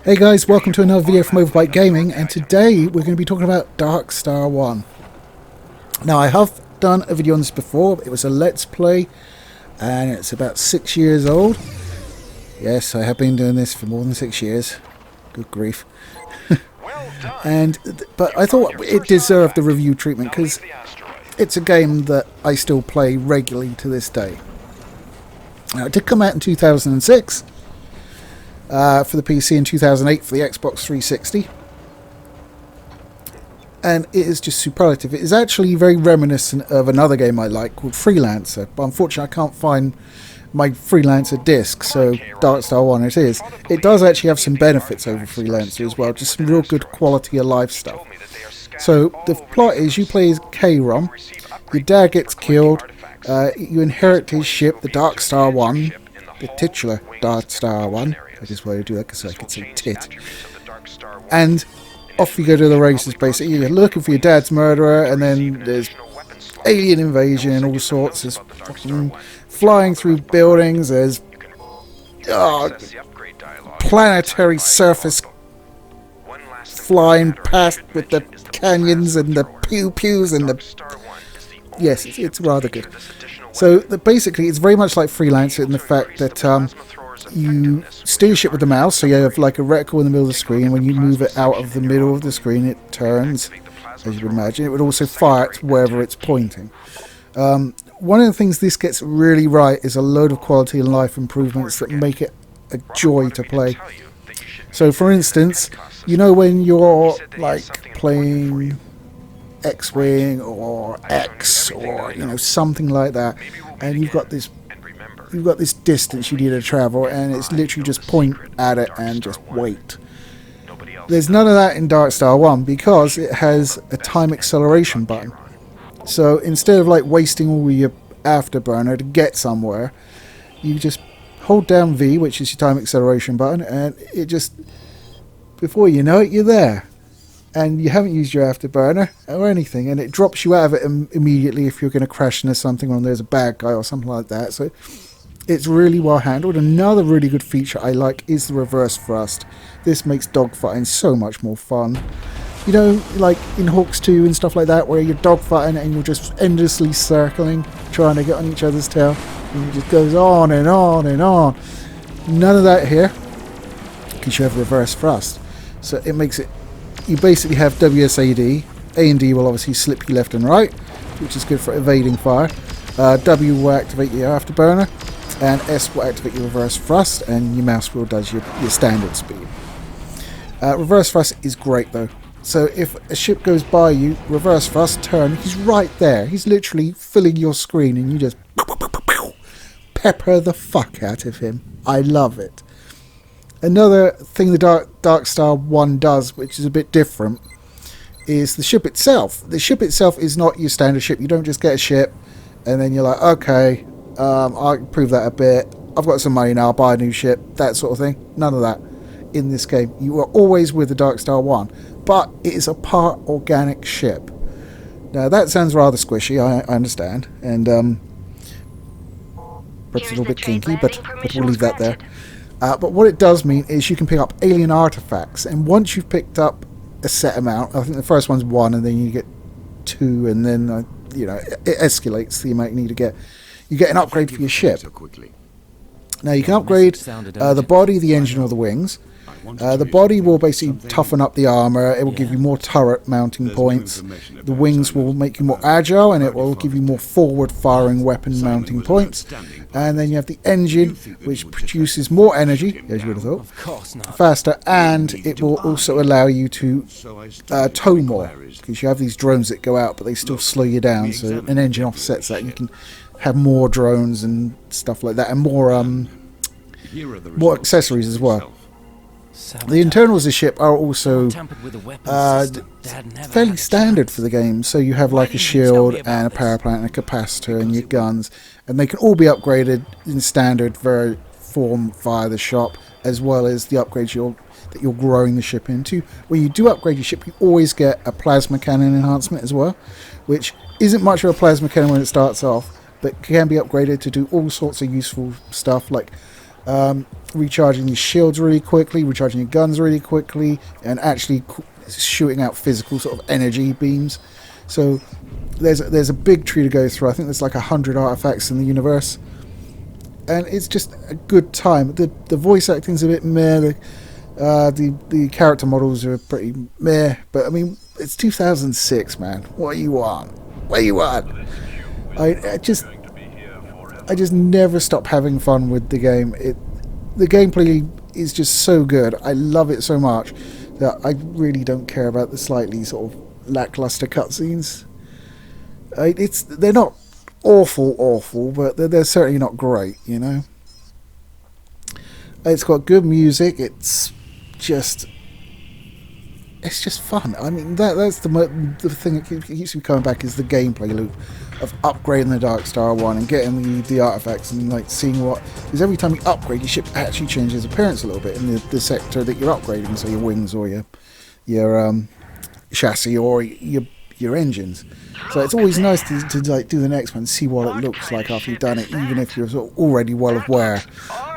Hey guys, welcome to another video from Overbite Gaming, and today we're going to be talking about Darkstar 1. Now, I have done a video on this before. It was a Let's Play, and it's about 6 years old. Yes, I have been doing this for more than 6 years. Good grief. But I thought it deserved the review treatment, because it's a game that I still play regularly to this day. Now, it did come out in 2006. For the PC in 2008 for the Xbox 360, and it is just superlative. It is actually very reminiscent of another game I like called Freelancer, but unfortunately I can't find my Freelancer disc, so Darkstar 1 it is. It does actually have some benefits over Freelancer as well, just some real good quality of life stuff. So the plot is you play as K-Rom, your dad gets killed, you inherit his ship, the Darkstar 1, the titular Darkstar 1. I just wanted to do that because I could say tit. And off you go to the races, basically. You're looking for your dad's murderer, and then there's alien invasion and all sorts. There's fucking flying through buildings. There's planetary surface flying past with the canyons and the pew-pews and the... Yes, it's rather good. So basically, it's very much like Freelancer in the fact that you steer your ship with the mouse, so you have like a reticle in the middle of the screen. When you move it out of the middle of the screen, it turns, as you would imagine. It would also fire it wherever it's pointing. One of the things this gets really right is a load of quality and life improvements that make it a joy to play. So, for instance, you know when you're like playing X-Wing or X or something like that, and you've got this distance you need to travel, and it's literally just point at it and just wait. There's none of that in Darkstar 1 because it has a time acceleration button. So instead of like wasting all your afterburner to get somewhere, you just hold down V, which is your time acceleration button, and it just, before you know it, you're there. And you haven't used your afterburner or anything, and it drops you out of it immediately if you're going to crash into something or there's a bad guy or something like that. So it's really well handled. Another really good feature I like is the reverse thrust. This makes dogfighting so much more fun. You know, like in Hawks 2 and stuff like that, where you're dogfighting and you're just endlessly circling, trying to get on each other's tail, and it just goes on and on and on. None of that here, because you have reverse thrust. So it makes it, you basically have WSAD. A and D will obviously slip you left and right, which is good for evading fire. W will activate your afterburner, and S will activate your reverse thrust, and your mouse wheel does your standard speed. Reverse thrust is great though. So if a ship goes by you, reverse thrust, turn, he's right there. He's literally filling your screen, and you just pepper the fuck out of him. I love it. Another thing the Darkstar 1 does, which is a bit different, is the ship itself. The ship itself is not your standard ship. You don't just get a ship and then you're like, okay, I'll improve that a bit. I've got some money now, I'll buy a new ship, that sort of thing. None of that in this game. You are always with the Darkstar 1, but it is a part organic ship. Now that sounds rather squishy, I understand, and perhaps a little bit kinky, but we'll leave that there. But what it does mean is you can pick up alien artifacts, and once you've picked up a set amount, I think the first one's 1, and then you get 2, and then it escalates the amount you need to get. You get an upgrade for your ship. Now you can upgrade the body, the engine, or the wings. The body will basically toughen up the armor. It will give you more turret mounting points. The wings will make you more agile, and it will give you more forward-firing weapon mounting points. And then you have the engine, which produces more energy, as you would have thought, faster, and it will also allow you to tow more, because you have these drones that go out, but they still slow you down. So an engine offsets that. You can have more drones and stuff like that, and more accessories as well. The internals of the ship are also fairly standard for the game. So you have like a shield and a power plant and a capacitor and your guns, and they can all be upgraded in standard form via the shop, as well as the upgrades that you're growing the ship into. When you do upgrade your ship, you always get a plasma cannon enhancement as well, which isn't much of a plasma cannon when it starts off, but can be upgraded to do all sorts of useful stuff, like recharging your shields really quickly, recharging your guns really quickly, and actually shooting out physical sort of energy beams. So there's a big tree to go through. I think there's like 100 artifacts in the universe, and it's just a good time. The voice acting's a bit meh. The character models are pretty meh, but I mean, it's 2006, man. What do you want? What do you want? I just never stop having fun with the game. The gameplay is just so good. I love it so much that I really don't care about the slightly sort of lackluster cutscenes. They're not awful, but they're certainly not great, you know. It's got good music. It's just fun. I mean, that's the thing that keeps me coming back is the gameplay loop of upgrading the Darkstar one and getting the artifacts and like seeing what, because every time you upgrade, your ship actually changes appearance a little bit in the sector that you're upgrading, so your wings or your chassis or your engines. So it's always nice to like do the next one and see what it looks like after you've done it, even if you're sort of already well aware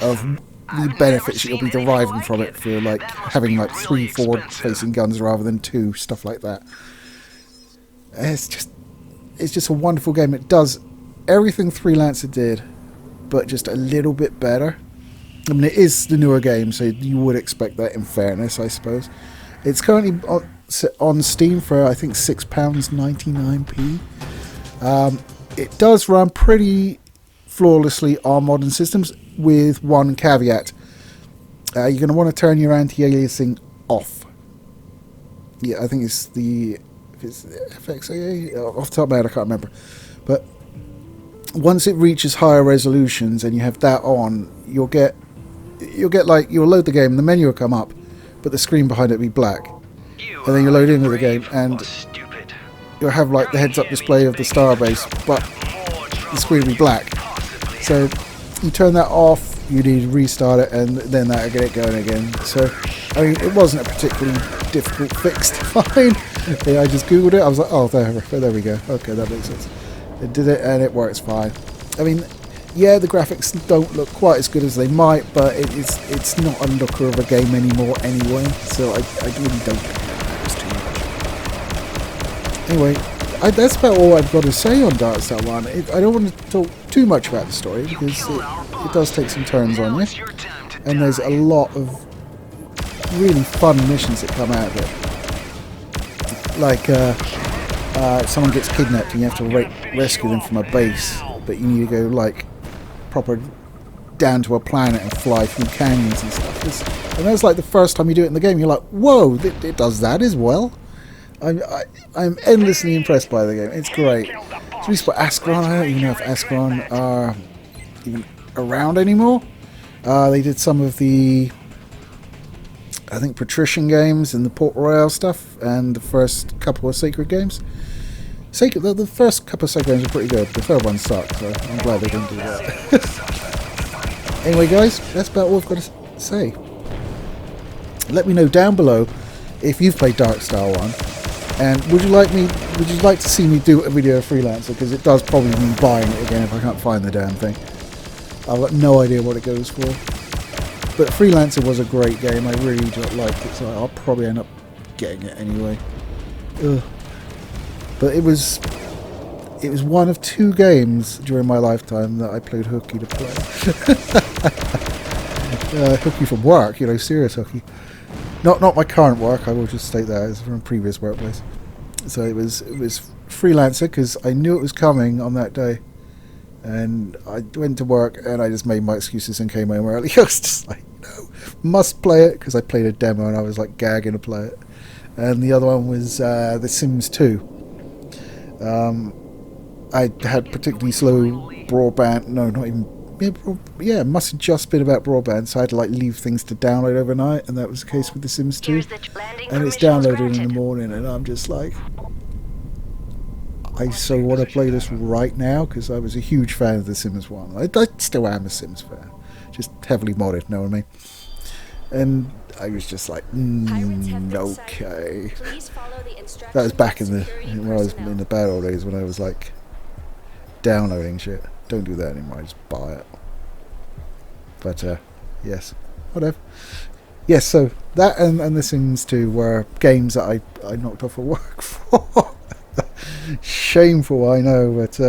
of the benefits you'll be deriving from it for like having like 3 forward-facing guns rather than 2, stuff like that. It's just a wonderful game. It does everything Freelancer did, but just a little bit better. I mean, it is the newer game, so you would expect that in fairness, I suppose. It's currently on Steam for, I think, £6.99p. It does run pretty flawlessly on modern systems, with one caveat. You're going to want to turn your anti-aliasing off. Yeah, I think it's the FXAA, off the top of my head I can't remember, but once it reaches higher resolutions and you have that on, you'll load the game, the menu will come up, but the screen behind it will be black, and then you load into the game and you'll have like the heads-up display of the starbase, but the screen will be black. So you turn that off, you need to restart it, and then that'll get it going again. So, I mean, it wasn't a particularly difficult fix to find. Yeah, I just googled it. I was like, oh, there we go. Okay, that makes sense. It did it, and it works fine. I mean, yeah, the graphics don't look quite as good as they might, but it's not a looker of a game anymore anyway. So I really don't care about this too much. Anyway, that's about all I've got to say on Darkstar 1. I don't want to talk too much about the story, because it does take some turns on you, and there's a lot of really fun missions that come out of it. Like, someone gets kidnapped and you have to rescue them from a base, but you need to go, like, proper down to a planet and fly through canyons and stuff. And that's like the first time you do it in the game, you're like, whoa, it does that as well? I'm endlessly impressed by the game. It's great. It's released by Ascaron. I don't even know if Ascaron are even around anymore. They did some of the, I think, Patrician games and the Port Royale stuff, and the first couple of Sacred games. The first couple of Sacred games were pretty good. The third one sucked, so I'm glad they didn't do that. Anyway, guys, that's about all I've got to say. Let me know down below if you've played Darkstar 1. And would you like to see me do a video of Freelancer? Because it does probably mean buying it again if I can't find the damn thing. I've got no idea what it goes for. But Freelancer was a great game. I really liked it, so I'll probably end up getting it anyway. Ugh. But it was one of 2 games during my lifetime that I played hooky to play. Hooky from work, you know, serious hooky. Not my current work, I will just state that, it's from a previous workplace. So it was Freelancer, because I knew it was coming on that day. And I went to work and I just made my excuses and came home early. I was just like, no, must play it, because I played a demo and I was like gagging to play it. And the other one was The Sims 2. I had particularly slow broadband, no, not even, yeah, it must have just been about broadband, so I had to like leave things to download overnight, and that was the case with The Sims 2. And it's downloaded in the morning, and I'm just like, I so want to play this right now, because I was a huge fan of The Sims 1. I still am a Sims fan, just heavily modded, know what I mean? And I was just like, okay. That was back when I was in the bad old days, when I was like downloading shit. Don't do that anymore, I just buy it. But yes. whatever. Yes, so that and The Sims 2 were games that I knocked off of work for. Shameful, I know, but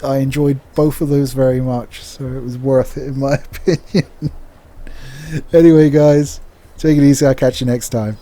I enjoyed both of those very much, so it was worth it in my opinion. Anyway, guys, take it easy. I'll catch you next time.